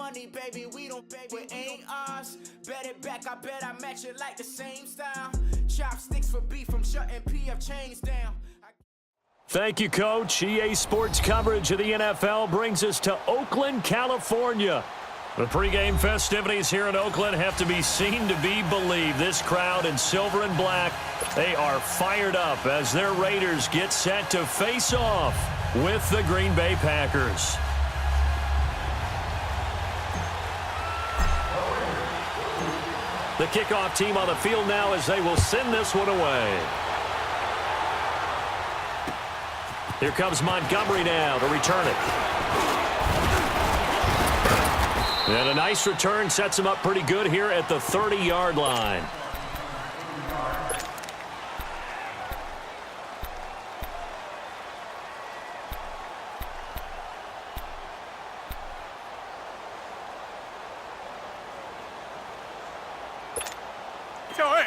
money, baby, we don't baby, it ain't ours. Bet it back, I bet I match it like the same style. Chopsticks for beef from shutting PF chains down. Thank you, Coach. EA Sports coverage of the NFL brings us to Oakland, California. The pregame festivities here in Oakland have to be seen to be believed. This crowd in silver and black, they are fired up as their Raiders get set to face off with the Green Bay Packers. The kickoff team on the field now as they will send this one away. Here comes Montgomery now to return it. And a nice return sets him up pretty good here at the 30-yard line.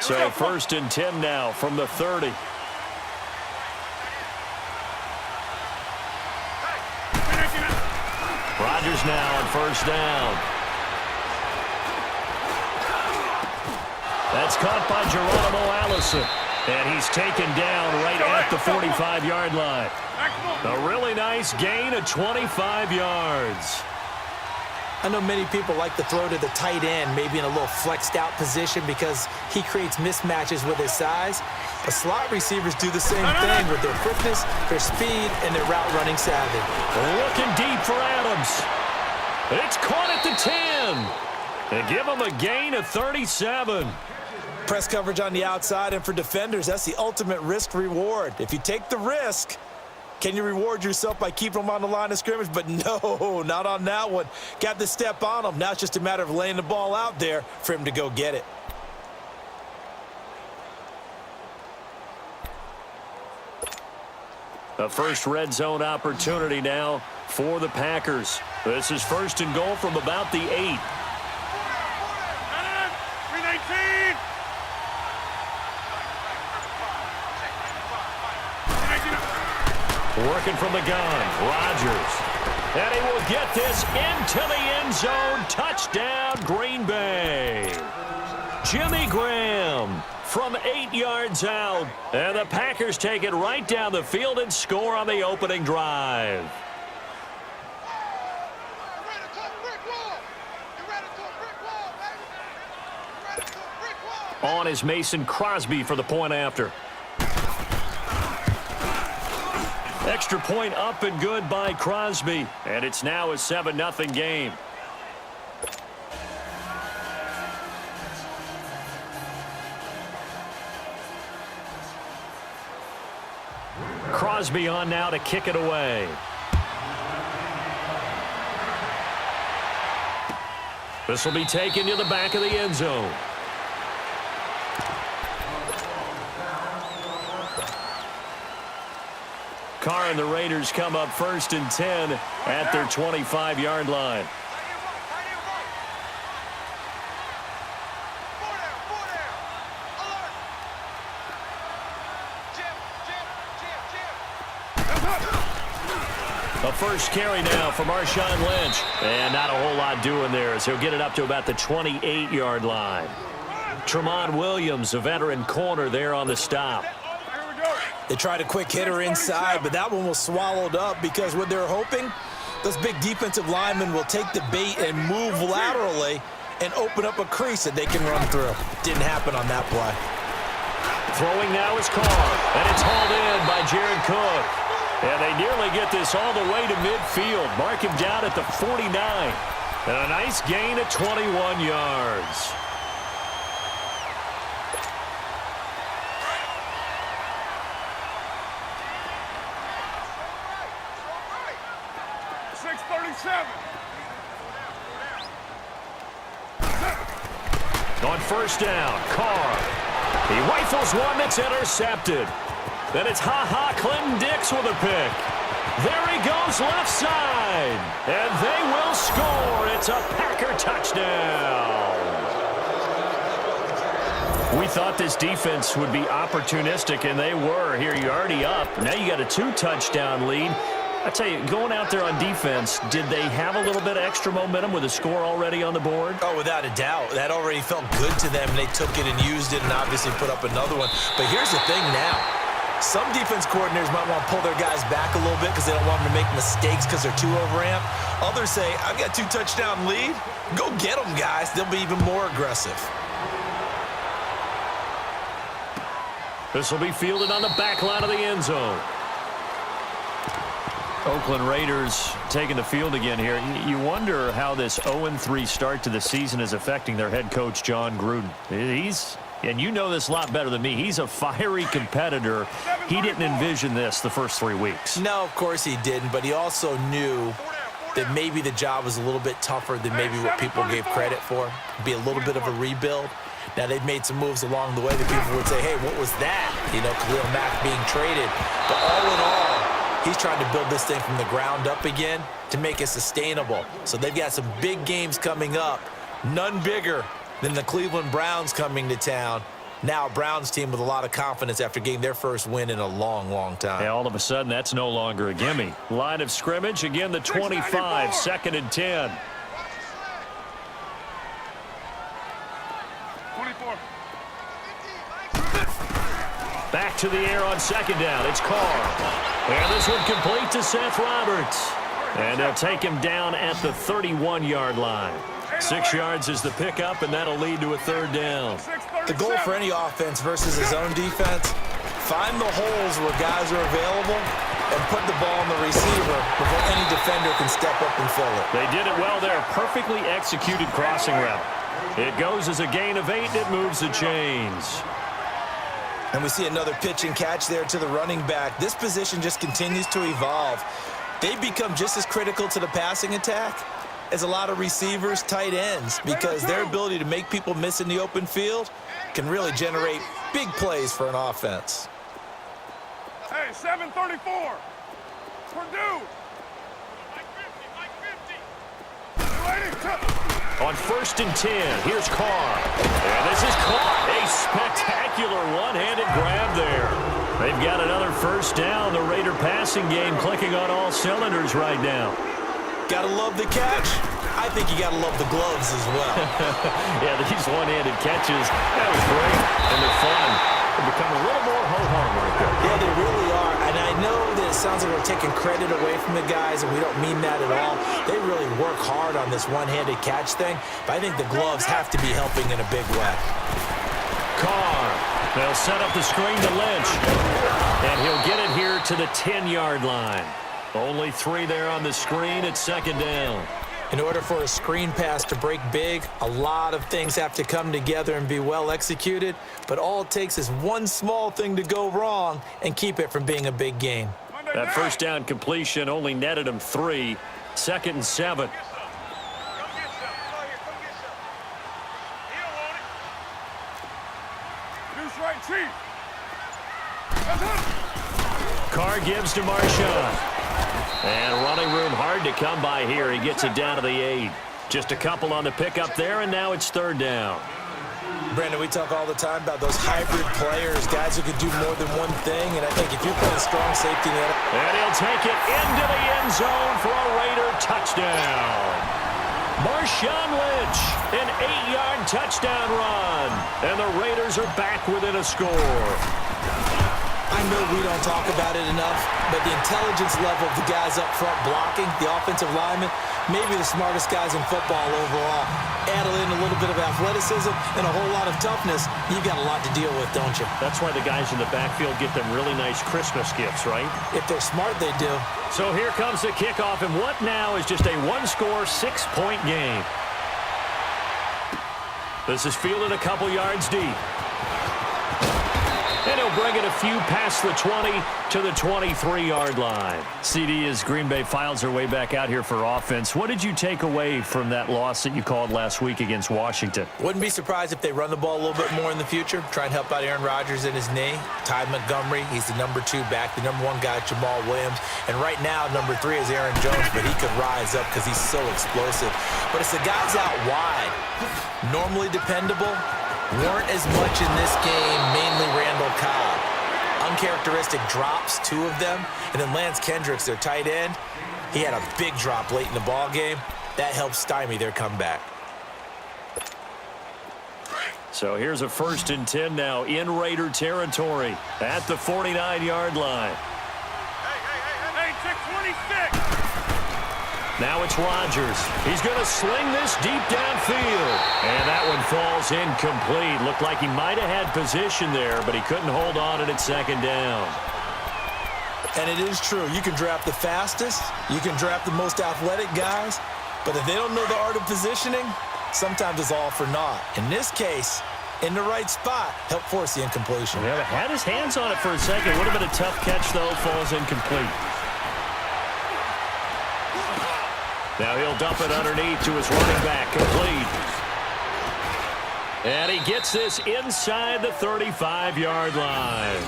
So 1st and 10 now from the 30. Rodgers now on 1st down. That's caught by Geronimo Allison. And he's taken down right at the 45-yard line. A really nice gain of 25 yards. I know many people like to throw to the tight end, maybe in a little flexed out position because he creates mismatches with his size. The slot receivers do the same thing with their quickness, their speed, and their route running savvy. Looking deep for Adams. It's caught at the 10. And give him a gain of 37. Press coverage on the outside, and for defenders, that's the ultimate risk-reward. If you take the risk, can you reward yourself by keeping them on the line of scrimmage? But no, not on that one. Got to step on them. Now it's just a matter of laying the ball out there for him to go get it. A first red zone opportunity now for the Packers. This is 1st and goal from about the 8. Working from the gun, Rodgers. And he will get this into the end zone. Touchdown, Green Bay. Jimmy Graham from 8 yards out. And the Packers take it right down the field and score on the opening drive. On is Mason Crosby for the point after. Extra point up and good by Crosby. And it's now a 7-0 game. Crosby on now to kick it away. This will be taken to the back of the end zone. Carr and the Raiders come up 1st and 10 at their 25-yard line. A first carry now for Marshawn Lynch. And not a whole lot doing there as he'll get it up to about the 28-yard line. Tramon Williams, a veteran corner there on the stop. They tried a quick hitter inside, but that one was swallowed up because what they're hoping, those big defensive linemen will take the bait and move laterally and open up a crease that they can run through. Didn't happen on that play. Throwing now is Carr, and it's hauled in by Jared Cook. And they nearly get this all the way to midfield. Mark him down at the 49. And a nice gain of 21 yards. On 1st down, Carr. He rifles one that's intercepted. Then it's Clinton Dix with a pick. There he goes left side. And they will score. It's a Packer touchdown. We thought this defense would be opportunistic, and they were. Here you're already up. Now you got a 2-touchdown lead. I tell you, going out there on defense, did they have a little bit of extra momentum with a score already on the board? Oh, without a doubt. That already felt good to them, and they took it and used it and obviously put up another one. But here's the thing now. Some defense coordinators might want to pull their guys back a little bit because they don't want them to make mistakes because they're too overamped. Others say, I've got 2 touchdown lead. Go get them, guys. They'll be even more aggressive. This will be fielded on the back line of the end zone. Oakland Raiders taking the field again here. You wonder how this 0-3 start to the season is affecting their head coach, John Gruden. And you know this a lot better than me, he's a fiery competitor. He didn't envision this the first 3 weeks. No, of course he didn't, but he also knew that maybe the job was a little bit tougher than maybe what people gave credit for. Be a little bit of a rebuild. Now, they've made some moves along the way that people would say, hey, what was that? You know, Khalil Mack being traded. But all in all, he's trying to build this thing from the ground up again to make it sustainable. So they've got some big games coming up, none bigger than the Cleveland Browns coming to town. Now a Browns team with a lot of confidence after getting their first win in a long, long time. Yeah, all of a sudden, that's no longer a gimme. Line of scrimmage, again the 25, 2nd and 10. 24. Back to the air on 2nd down. It's Carr. And this one complete to Seth Roberts. And they'll take him down at the 31-yard line. 6 yards is the pickup, and that'll lead to a 3rd down. The goal for any offense versus his own defense, find the holes where guys are available and put the ball on the receiver before any defender can step up and fill it. They did it well there. Perfectly executed crossing route. It goes as a gain of 8, and it moves the chains. And we see another pitch and catch there to the running back. This position just continues to evolve. They become just as critical to the passing attack as a lot of receivers, tight ends, because their ability to make people miss in the open field can really generate big plays for an offense. Hey, 734. Purdue. On 1st and 10, here's Carr. And this is caught. A spectacular one-handed grab there. They've got another 1st down. The Raider passing game clicking on all cylinders right now. Gotta love the catch. I think you gotta love the gloves as well. Yeah, these one-handed catches, that was great. And they're fun. They become a little more ho-hum right there. Yeah, they really are. And I know that it sounds like we're taking credit away from the guys, and we don't mean that at all. They really work hard on this one-handed catch thing, but I think the gloves have to be helping in a big way. Carr. They'll set up the screen to Lynch. And he'll get it here to the 10-yard line. Only 3 there on the screen at 2nd down. In order for a screen pass to break big, a lot of things have to come together and be well executed, but all it takes is one small thing to go wrong and keep it from being a big game. That 1st down completion only netted him 3. 2nd and 7. Carr gives to Marshawn. And running room hard to come by here. He gets it down to the 8. Just a couple on the pickup there, and now it's 3rd down. Brandon, we talk all the time about those hybrid players, guys who can do more than one thing, and I think if you're playing strong safety net. And he'll take it into the end zone for a Raider touchdown. Marshawn Lynch, an 8-yard touchdown run. And the Raiders are back within a score. I know we don't talk about it enough, but the intelligence level of the guys up front blocking, the offensive linemen, maybe the smartest guys in football overall. Add in a little bit of athleticism and a whole lot of toughness, you've got a lot to deal with, don't you? That's why the guys in the backfield get them really nice Christmas gifts, right? If they're smart, they do. So here comes the kickoff, and what now is just a 1-score, 6-point game. This is fielded a couple yards deep. And he'll bring it a few past the 20 to the 23-yard line. CD, as Green Bay files their way back out here for offense, what did you take away from that loss that you called last week against Washington? Wouldn't be surprised if they run the ball a little bit more in the future, try and help out Aaron Rodgers in his knee. Ty Montgomery, he's the number 2 back. The number 1 guy, Jamal Williams. And right now, number 3 is Aaron Jones, but he could rise up because he's so explosive. But it's the guys out wide, normally dependable, weren't as much in this game, mainly Randall Cobb. Uncharacteristic drops, 2 of them. And then Lance Kendricks, their tight end, he had a big drop late in the ball game. That helped stymie their comeback. So here's a 1st and 10 now in Raider territory at the 49-yard line. Hey, check 26. Now it's Rodgers. He's going to sling this deep downfield. And that one falls incomplete. Looked like he might have had position there, but he couldn't hold on it at 2nd down. And it is true. You can draft the fastest. You can draft the most athletic guys. But if they don't know the art of positioning, sometimes it's all for naught. In this case, in the right spot, helped force the incompletion. Yeah, had his hands on it for a second. Would have been a tough catch, though. Falls incomplete. Now he'll dump it underneath to his running back. Complete. And he gets this inside the 35-yard line.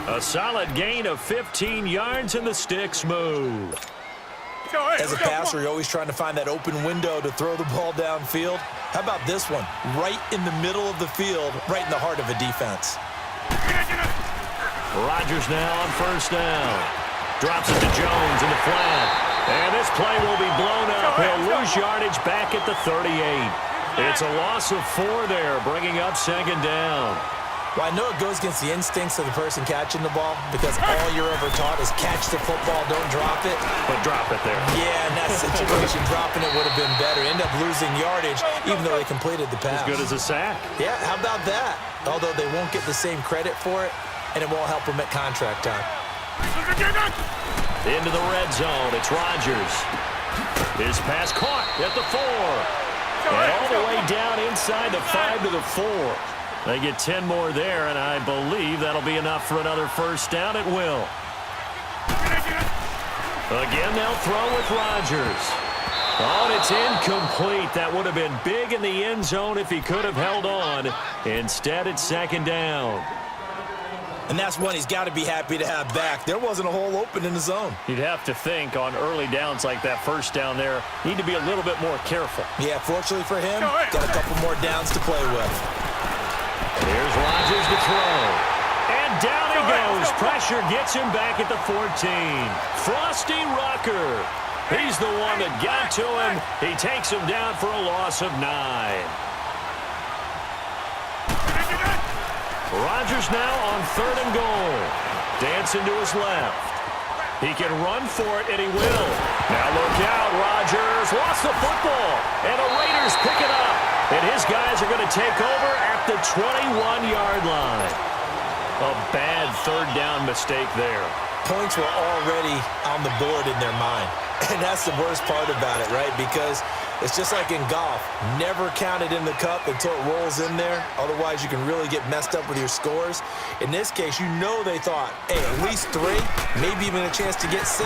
A solid gain of 15 yards, and the sticks move. As a passer, you're always trying to find that open window to throw the ball downfield. How about this one? Right in the middle of the field, right in the heart of a defense. Rodgers now on 1st down. Drops it to Jones in the flat. And this play will be blown up. He'll lose yardage back at the 38. It's a loss of 4 there, bringing up 2nd down. Well, I know it goes against the instincts of the person catching the ball because all you're ever taught is catch the football, don't drop it. But drop it there. Yeah, in that situation, dropping it would have been better. End up losing yardage, even though they completed the pass. As good as a sack. Yeah, how about that? Although they won't get the same credit for it, and it won't help them at contract time. Into the red zone, it's Rodgers. His pass caught at the 4. And all the way down inside the 5 to the 4. They get 10 more there, and I believe that'll be enough for another 1st down. It will. Again, they'll throw with Rodgers. Oh, and it's incomplete. That would have been big in the end zone if he could have held on. Instead, it's 2nd down. And that's one he's got to be happy to have back. There wasn't a hole open in the zone. You'd have to think on early downs like that 1st down there, need to be a little bit more careful. Yeah, fortunately for him, got a couple more downs to play with. Here's Rodgers to throw. And down he goes. Pressure gets him back at the 14. Frosty Rucker. He's the one that got to him. He takes him down for a loss of 9. Rodgers now on 3rd and goal. Dancing to his left. He can run for it, and he will. Now look out, Rodgers lost the football, and the Raiders pick it up. And his guys are going to take over at the 21-yard line. A bad 3rd down mistake there. Points were already on the board in their mind. And that's the worst part about it, right? Because it's just like in golf. Never count it in the cup until it rolls in there. Otherwise, you can really get messed up with your scores. In this case, you know they thought, hey, at least 3, maybe even a chance to get 6.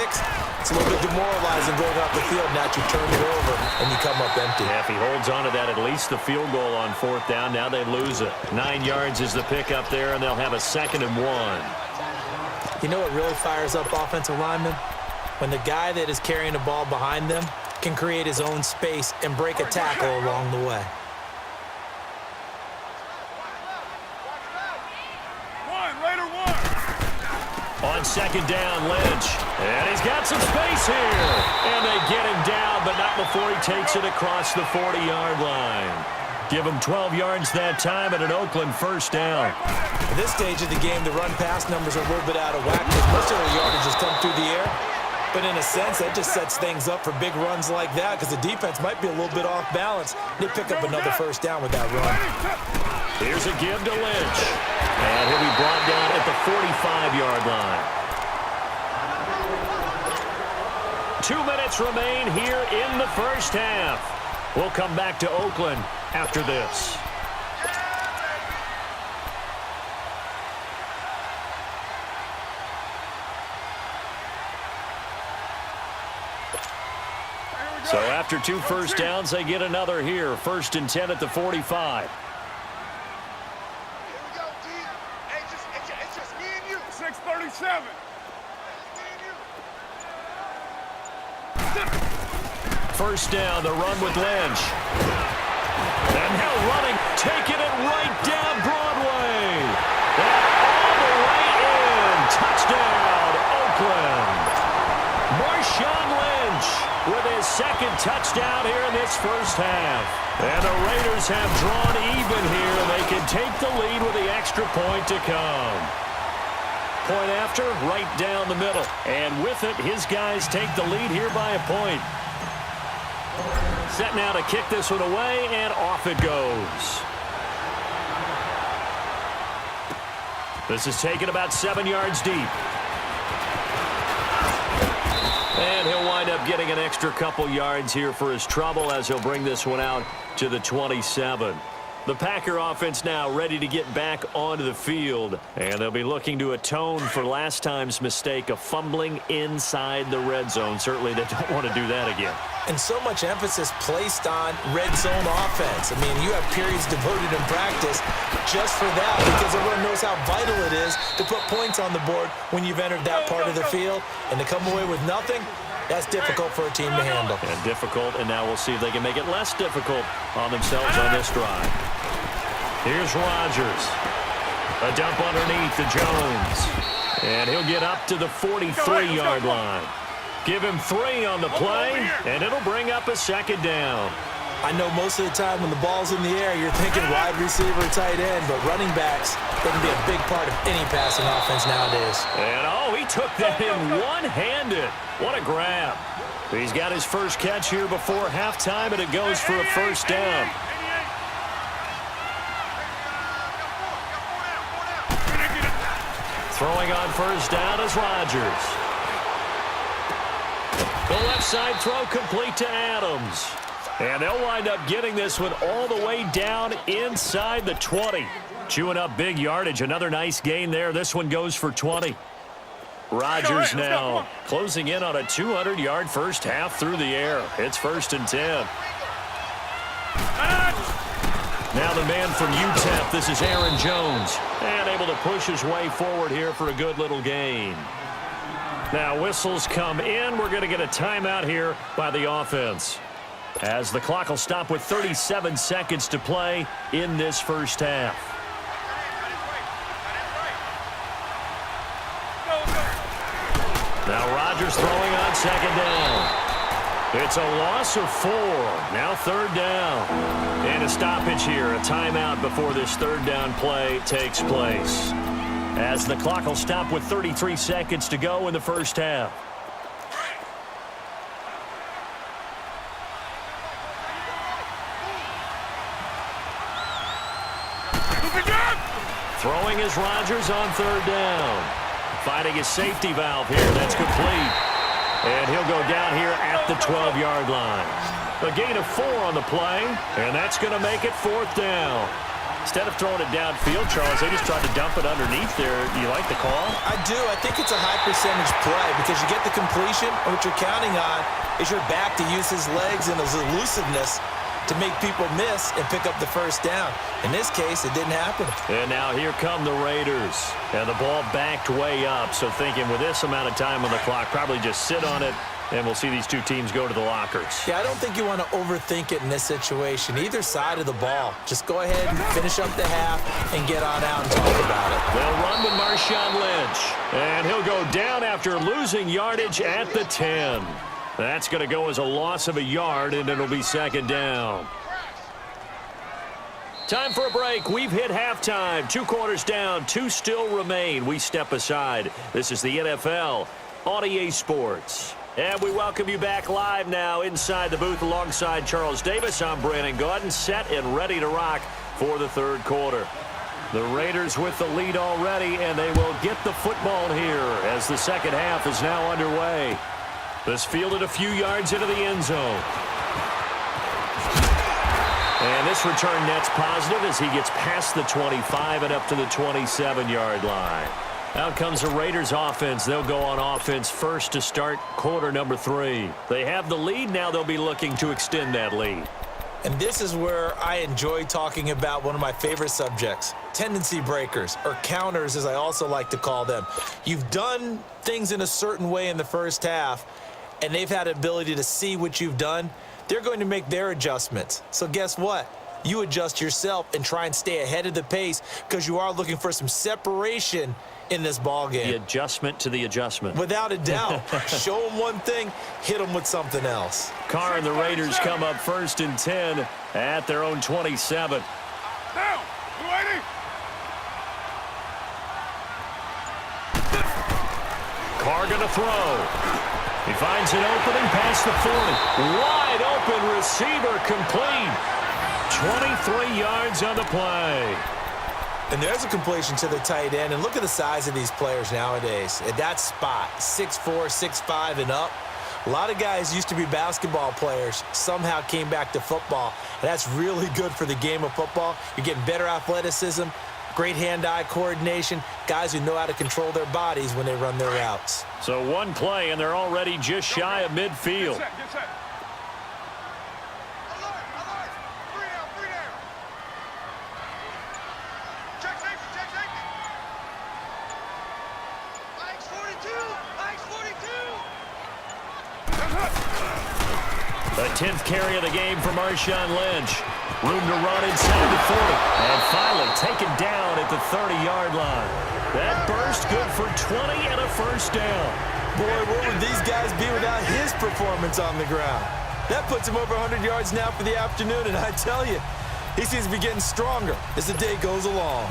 It's a little bit demoralizing going off the field. Now you turn it over and you come up empty. Yeah, if he holds on to that, at least the field goal on 4th down. Now they lose it. 9 yards is the pickup there, and they'll have a 2nd and 1. You know what really fires up offensive linemen? When the guy that is carrying the ball behind them can create his own space and break a tackle along the way. Raider 1. On 2nd down, Lynch. And he's got some space here. And they get him down, but not before he takes it across the 40-yard line. Give him 12 yards that time and an Oakland 1st down. At this stage of the game, the run-pass numbers are a little bit out of whack because most of the yardage has come through the air. But in a sense, that just sets things up for big runs like that because the defense might be a little bit off balance. They pick up another 1st down with that run. Here's a give to Lynch. And he'll be brought down at the 45-yard line. 2 minutes remain here in the 1st half. We'll come back to Oakland after this. So after 2 1st downs, they get another here. 1st and 10 at the 45. Here we go, D. Hey, it's just me and you. 6:37. 1st down, the run with Lynch. And now running, taking it right down Broadway. And all the way in. second touchdown here in this first half. And the Raiders have drawn even here. They can take the lead with the extra point to come. Point after, right down the middle. And with it, his guys take the lead here by a point. Set now to kick this one away, and off it goes. This is taken about 7 yards deep. And he'll wind up getting an extra couple yards here for his trouble as he'll bring this one out to the 27. The Packer offense now ready to get back onto the field, and they'll be looking to atone for last time's mistake of fumbling inside the red zone. Certainly they don't want to do that again. And so much emphasis placed on red zone offense. I mean, you have periods devoted in practice just for that because everyone knows how vital it is to put points on the board when you've entered that part of the field. And to come away with nothing, that's difficult for a team to handle. And difficult, and now we'll see if they can make it less difficult on themselves on this drive. Here's Rodgers. A dump underneath to Jones. And he'll get up to the 43-yard line. Give him 3 on the play, and it'll bring up a second down. I know most of the time when the ball's in the air, you're thinking wide receiver, tight end, but running backs, they can be a big part of any passing offense nowadays. And, he took that in one-handed. What a grab. He's got his first catch here before halftime, and it goes for a first down. Throwing on first down is Rodgers. The left side throw complete to Adams. And they'll wind up getting this one all the way down inside the 20. Chewing up big yardage. Another nice gain there. This one goes for 20. Rodgers now closing in on a 200-yard first half through the air. It's 1st and 10. Now the man from UTEP, this is Aaron Jones. And able to push his way forward here for a good little gain. Now whistles come in. We're going to get a timeout here by the offense, as the clock will stop with 37 seconds to play in this first half. Now Rodgers throwing on second down. It's a loss of 4. Now 3rd down. And a stoppage here, a timeout before this 3rd down play takes place, as the clock will stop with 33 seconds to go in the first half. Throwing is Rodgers on 3rd down. Finding his safety valve here. That's complete. And he'll go down here at the 12-yard line. A gain of 4 on the play, and that's going to make it 4th down. Instead of throwing it downfield, Charles, they just tried to dump it underneath there. You like the call? I do. I think it's a high percentage play because you get the completion, and what you're counting on is your back to use his legs and his elusiveness to make people miss and pick up the first down. In this case, it didn't happen. And now here come the Raiders. And the ball backed way up, so thinking with this amount of time on the clock, probably just sit on it, and we'll see these two teams go to the lockers. Yeah, I don't think you want to overthink it in this situation. Either side of the ball. Just go ahead and finish up the half and get on out and talk about it. They'll run with Marshawn Lynch. And he'll go down after losing yardage at the 10. That's going to go as a loss of a yard, and it'll be 2nd down. Time for a break. We've hit halftime. 2 quarters down, 2 still remain. We step aside. This is the NFL on EA Sports. And we welcome you back live now inside the booth alongside Charles Davis. I'm Brandon Gaudin, set and ready to rock for the 3rd quarter. The Raiders with the lead already, and they will get the football here as the second half is now underway. This fielded a few yards into the end zone. And this return net's positive as he gets past the 25 and up to the 27-yard line. Out comes the Raiders offense. They'll go on offense first to start quarter number 3. They have the lead. Now they'll be looking to extend that lead. And this is where I enjoy talking about one of my favorite subjects, tendency breakers, or counters as I also like to call them. You've done things in a certain way in the first half, and they've had the ability to see what you've done. They're going to make their adjustments. So guess what? You adjust yourself and try and stay ahead of the pace because you are looking for some separation in this ball game. The adjustment to the adjustment. Without a doubt. Show them one thing, hit them with something else. Carr and the Raiders come up 1st and 10 at their own 27. Down. You ready? Carr going to throw. He finds an opening past the 40. Wide open receiver complete. 23 yards on the play. And there's a completion to the tight end. And look at the size of these players nowadays. At that spot, 6'4", 6'5", and up. A lot of guys used to be basketball players, somehow came back to football. And that's really good for the game of football. You're getting better athleticism, great hand-eye coordination, guys who know how to control their bodies when they run their routes. So one play, and they're already just shy of midfield. Get set. Alert. 3 down. Check safety. Mike's 42. The 10th carry of the game for Marshawn Lynch. Room to run inside the 40. And finally taken down at the 30-yard line. That burst good for 20 and a first down. Boy, what would these guys be without his performance on the ground? That puts him over 100 yards now for the afternoon, and I tell you, he seems to be getting stronger as the day goes along.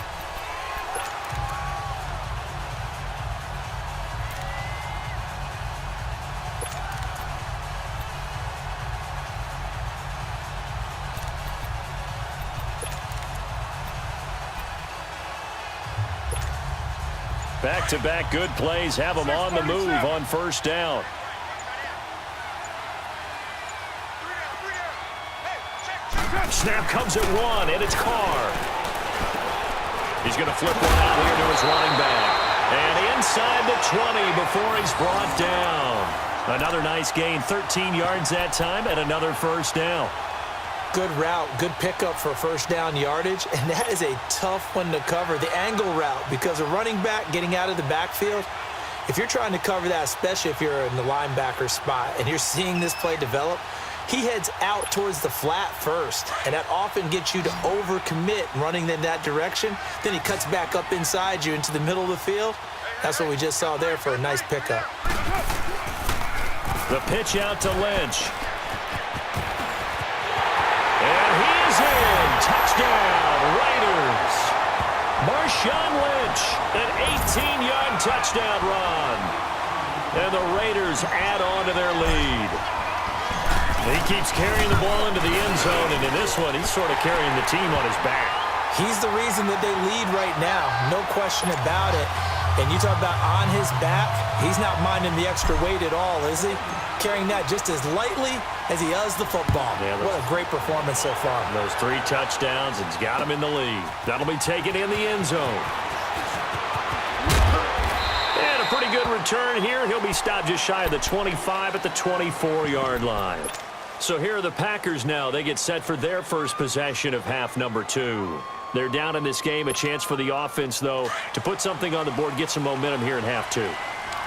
Back-to-back good plays have them on the move on first down. 3 down. Hey, check. Snap comes at 1, and it's Carr. He's going to flip one out here to his running back. And inside the 20 before he's brought down. Another nice gain, 13 yards that time, and another first down. Good route, good pickup for first down yardage, and that is a tough one to cover, the angle route, because a running back getting out of the backfield, if you're trying to cover that, especially if you're in the linebacker spot and you're seeing this play develop, he heads out towards the flat first, and that often gets you to overcommit running in that direction. Then he cuts back up inside you into the middle of the field. That's what we just saw there for a nice pickup. The pitch out to Lynch. And he is in. Touchdown, Raiders. Marshawn Lynch, an 18-yard touchdown run. And the Raiders add on to their lead. He keeps carrying the ball into the end zone, and in this one, he's sort of carrying the team on his back. He's the reason that they lead right now, no question about it. And you talk about on his back, he's not minding the extra weight at all, is he? Carrying that just as lightly as he does the football. Yeah, what a great performance so far. Those 3 touchdowns, it's got him in the lead. That'll be taken in the end zone. And a pretty good return here. He'll be stopped just shy of the 25 at the 24-yard line. So here are the Packers now. They get set for their first possession of half number 2. They're down in this game. A chance for the offense, though, to put something on the board, get some momentum here in half 2.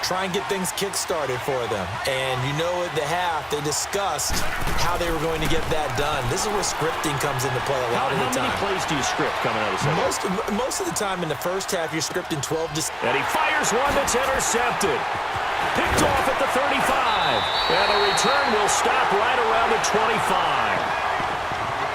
Try and get things kick-started for them. And you know at the half, they discussed how they were going to get that done. This is where scripting comes into play a lot of the time. How many plays do you script coming out of the second? Most of the time in the first half, you're scripting 12 to... And he fires one that's intercepted. Picked off at the 35. And the return will stop right around the 25.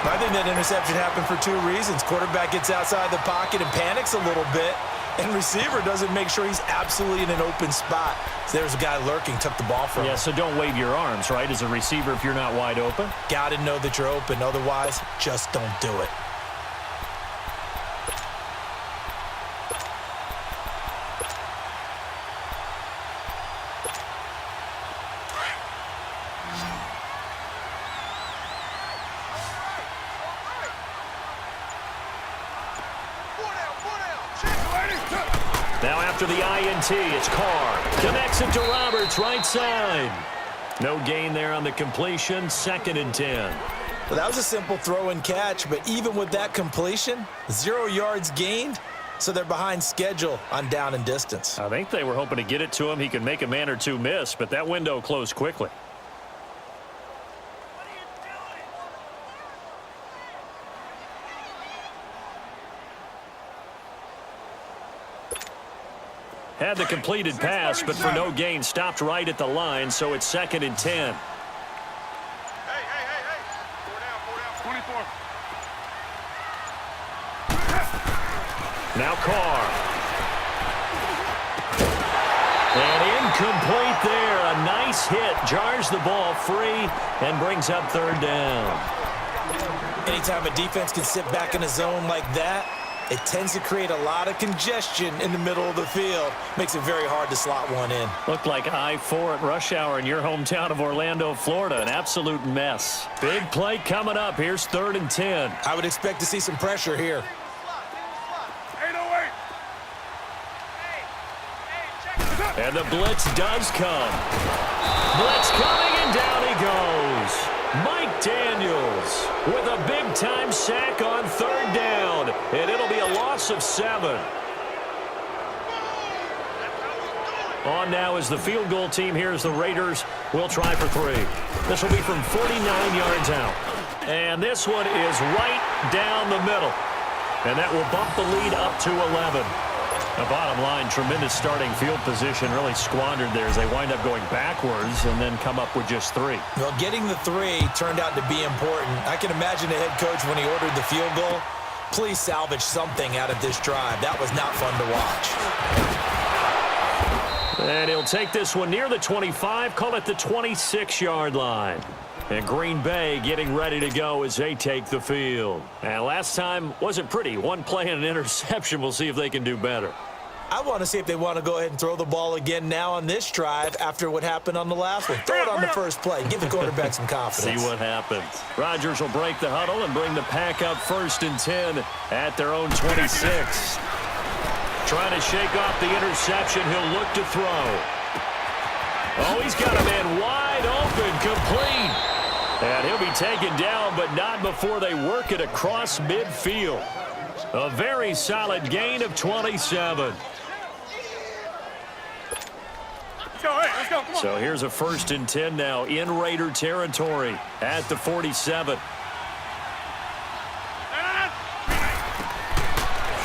I think that interception happened for 2 reasons. Quarterback gets outside the pocket and panics a little bit, and receiver doesn't make sure he's absolutely in an open spot. So there's a guy lurking, took the ball from him. Yeah, so don't wave your arms, right, as a receiver if you're not wide open? Got to know that you're open. Otherwise, just don't do it. Now after the INT, it's Carr. Connects it to Roberts, right side. No gain there on the completion, 2nd and 10. Well, that was a simple throw and catch, but even with that completion, 0 yards gained, so they're behind schedule on down and distance. I think they were hoping to get it to him. He could make a man or two miss, but that window closed quickly. Had the completed pass, but for no gain, stopped right at the line, so it's 2nd and 10. Hey. 4 down. 24. Now Carr. And incomplete there. A nice hit. Jars the ball free and brings up 3rd down. Anytime a defense can sit back in a zone like that, it tends to create a lot of congestion in the middle of the field. Makes it very hard to slot one in. Looked like I-4 at rush hour in your hometown of Orlando, Florida. An absolute mess. Big play coming up. Here's 3rd and 10. I would expect to see some pressure here. 808. And the blitz does come. Blitz coming, and down he goes. Mike Daniels with a big-time sack on 3rd down. And it'll be a loss of 7. On now is the field goal team. Here's the Raiders. We'll try for 3. This will be from 49 yards out. And this one is right down the middle. And that will bump the lead up to 11. The bottom line, tremendous starting field position, really squandered there as they wind up going backwards and then come up with just 3. Well, getting the 3 turned out to be important. I can imagine the head coach when he ordered the field goal. Please salvage something out of this drive. That was not fun to watch. And he'll take this one near the 25, call it the 26-yard line. And Green Bay getting ready to go as they take the field. And last time wasn't pretty. One play and an interception. We'll see if they can do better. I want to see if they want to go ahead and throw the ball again now on this drive after what happened on the last one. Throw it on the first play. Give the quarterback some confidence. See what happens. Rodgers will break the huddle and bring the pack up 1st and 10 at their own 26. Trying to shake off the interception. He'll look to throw. Oh, he's got a man wide open, complete. And he'll be taken down, but not before they work it across midfield. A very solid gain of 27. Let's go. Come on. So here's a 1st and 10 now in Raider territory at the 47.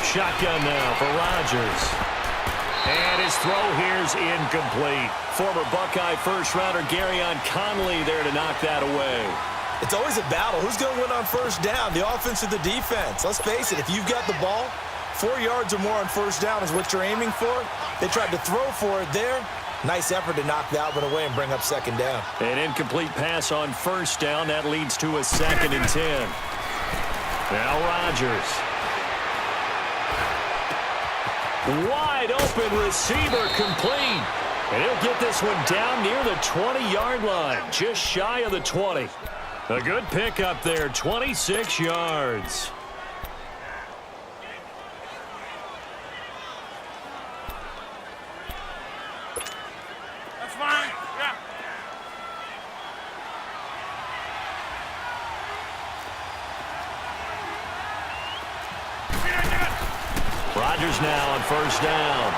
Shotgun now for Rodgers. And his throw here's incomplete. Former Buckeye first-rounder Garyon Conley there to knock that away. It's always a battle. Who's going to win on 1st down, the offense or the defense? Let's face it, if you've got the ball, 4 yards or more on 1st down is what you're aiming for. They tried to throw for it there. Nice effort to knock that one away and bring up 2nd down. An incomplete pass on 1st down. That leads to a 2nd and 10. Now Rodgers. Wide open receiver complete. And he'll get this one down near the 20-yard line, just shy of the 20. A good pickup there, 26 yards. That's fine. Yeah. Rodgers now on 1st down.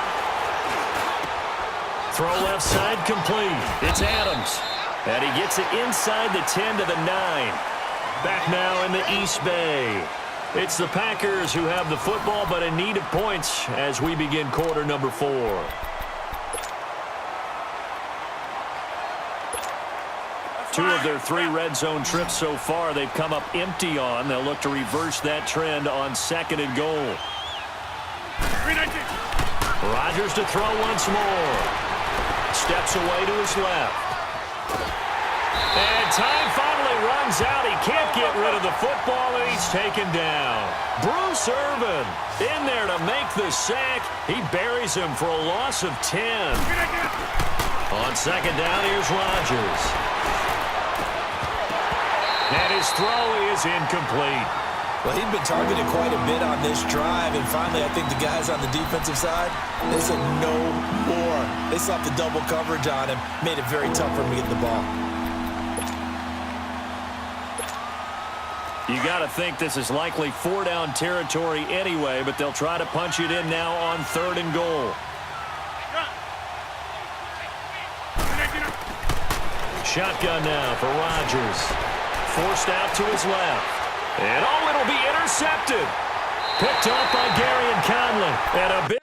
Throw left side complete. It's Adams. And he gets it inside the 10 to the 9. Back now in the East Bay. It's the Packers who have the football, but in need of points as we begin quarter number 4. Two of their 3 red zone trips so far they've come up empty on. They'll look to reverse that trend on 2nd and goal. Rodgers to throw once more. Steps away to his left. And time finally runs out. He can't get rid of the football, and he's taken down. Bruce Irvin in there to make the sack. He buries him for a loss of 10. On 2nd down, here's Rodgers. And his throw is incomplete. Well, he'd been targeted quite a bit on this drive, and finally I think the guys on the defensive side, they said no more. They slapped the double coverage on him, made it very tough for him to get the ball. You got to think this is likely 4-down territory anyway, but they'll try to punch it in now on 3rd and goal. Shotgun now for Rodgers. Forced out to his left. And, oh, it'll be intercepted. Picked off by Garyon Conley. And a big